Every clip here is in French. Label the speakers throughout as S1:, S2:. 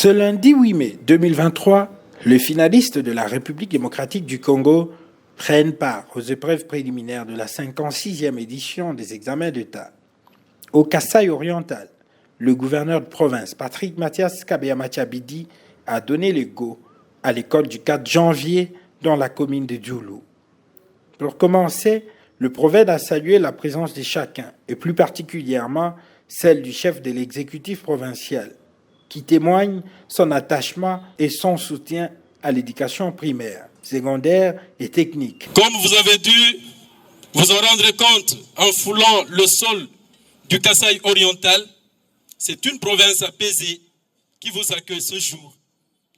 S1: Ce lundi 8 mai 2023, les finalistes de la République démocratique du Congo prennent part aux épreuves préliminaires de la 56e édition des examens d'État. Au Kasaï oriental, le gouverneur de province, Patrick Mathias Kabeya-Mathiabidi, a donné le go à l'école du 4 janvier dans la commune de Djoulou. Pour commencer, le prophète a salué la présence de chacun, et plus particulièrement celle du chef de l'exécutif provincial, qui témoigne son attachement et son soutien à l'éducation primaire, secondaire et technique.
S2: Comme vous avez dû vous en rendre compte en foulant le sol du Kasaï oriental, c'est une province apaisée qui vous accueille ce jour,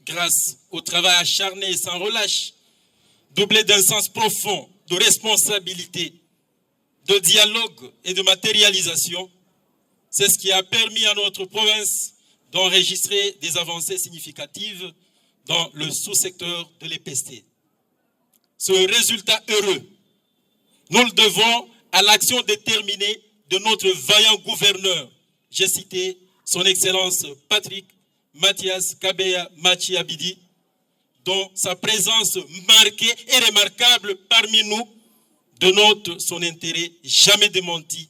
S2: grâce au travail acharné et sans relâche, doublé d'un sens profond de responsabilité, de dialogue et de matérialisation. C'est ce qui a permis à notre province d'enregistrer des avancées significatives dans le sous-secteur de l'EPST. Ce résultat heureux, nous le devons à l'action déterminée de notre vaillant gouverneur. J'ai cité son Excellence Patrick Mathias Kabeya-Mathiabidi, dont sa présence marquée et remarquable parmi nous dénote son intérêt jamais démenti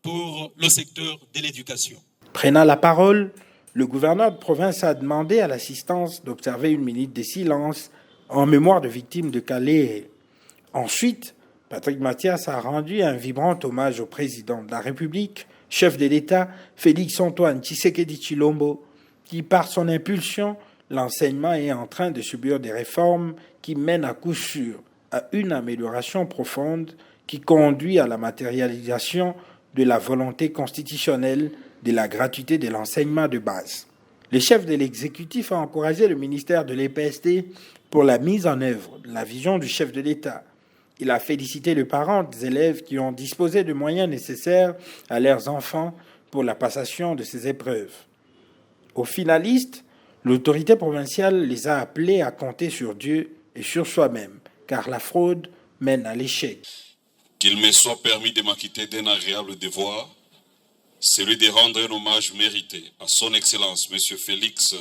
S2: pour le secteur de l'éducation.
S1: Prenant la parole, le gouverneur de province a demandé à l'assistance d'observer une minute de silence en mémoire de victimes de Calais. Ensuite, Patrick Mathias a rendu un vibrant hommage au président de la République, chef de l'État, Félix-Antoine Tshisekedi Tshilombo, qui, par son impulsion, l'enseignement est en train de subir des réformes qui mènent à coup sûr à une amélioration profonde qui conduit à la matérialisation de la volonté constitutionnelle de la gratuité de l'enseignement de base. Le chef de l'exécutif a encouragé le ministère de l'EPST pour la mise en œuvre de la vision du chef de l'État. Il a félicité les parents des élèves qui ont disposé de moyens nécessaires à leurs enfants pour la passation de ces épreuves. Aux finalistes, l'autorité provinciale les a appelés à compter sur Dieu et sur soi-même, car la fraude mène à l'échec.
S3: Qu'il me soit permis de m'acquitter d'un agréable devoir, celui de rendre un hommage mérité à son Excellence, M. Félix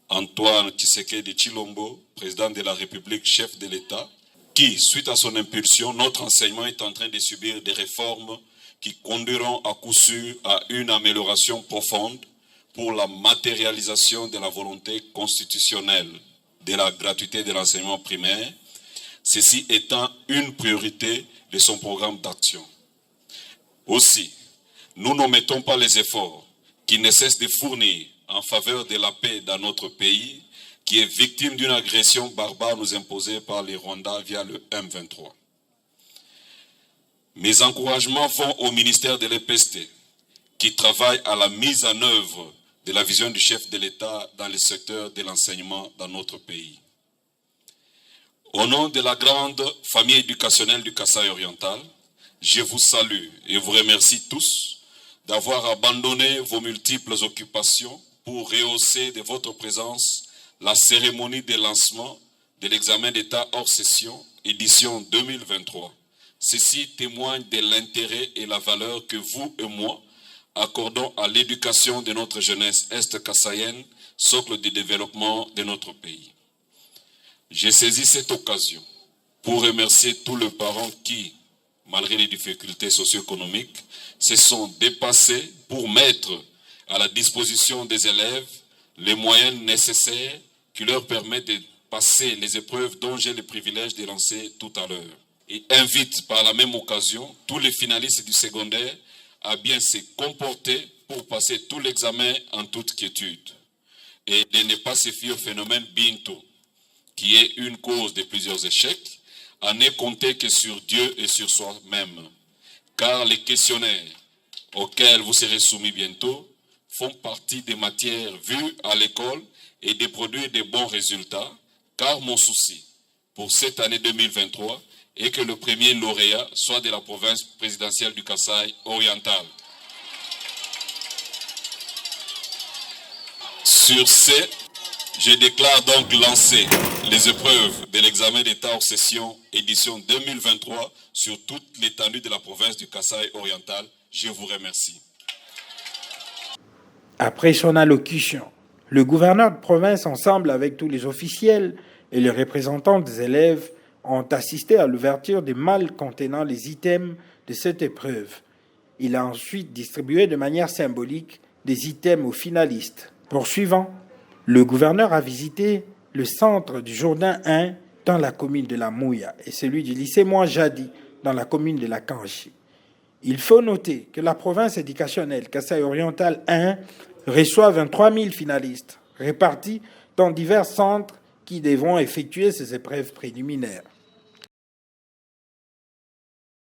S3: Antoine Tshisekedi Tshilombo, président de la République, chef de l'État, qui, suite à son impulsion, notre enseignement est en train de subir des réformes qui conduiront à coup sûr à une amélioration profonde pour la matérialisation de la volonté constitutionnelle de la gratuité de l'enseignement primaire, ceci étant une priorité de son programme d'action. Aussi, nous n'omettons pas les efforts qui ne cessent de fournir en faveur de la paix dans notre pays, qui est victime d'une agression barbare nous imposée par les Rwandais via le M23. Mes encouragements vont au ministère de l'EPST, qui travaille à la mise en œuvre de la vision du chef de l'État dans le secteur de l'enseignement dans notre pays. Au nom de la grande famille éducationnelle du Kasaï oriental, je vous salue et vous remercie tous d'avoir abandonné vos multiples occupations pour rehausser de votre présence la cérémonie de lancement de l'examen d'État hors session, édition 2023. Ceci témoigne de l'intérêt et la valeur que vous et moi accordons à l'éducation de notre jeunesse est-kassaïenne, socle de développement de notre pays. J'ai saisi cette occasion pour remercier tous les parents qui, malgré les difficultés socio-économiques, se sont dépassés pour mettre à la disposition des élèves les moyens nécessaires qui leur permettent de passer les épreuves dont j'ai le privilège de lancer tout à l'heure. Et invite par la même occasion tous les finalistes du secondaire à bien se comporter pour passer tout l'examen en toute quiétude et de ne pas se fier au phénomène Binto, qui est une cause de plusieurs échecs, à ne compter que sur Dieu et sur soi-même. Car les questionnaires auxquels vous serez soumis bientôt font partie des matières vues à l'école et de produire de bons résultats, car mon souci pour cette année 2023 est que le premier lauréat soit de la province présidentielle du Kasaï oriental. Sur ce, je déclare donc lancer les épreuves de l'examen d'État hors session édition 2023 sur toute l'étendue de la province du Kasaï oriental. Je vous remercie.
S1: Après son allocution, Le gouverneur de province, ensemble avec tous les officiels et les représentants des élèves, ont assisté à l'ouverture des malles contenant les items de cette épreuve. Il a ensuite distribué de manière symbolique des items aux finalistes. Poursuivant, le gouverneur a visité le centre du Jourdain 1 dans la commune de la Mouya et celui du lycée Mouajadi dans la commune de la Kanchi. Il faut noter que la province éducationnelle Kasaï oriental 1 reçoit 23 000 finalistes répartis dans divers centres qui devront effectuer ces épreuves préliminaires.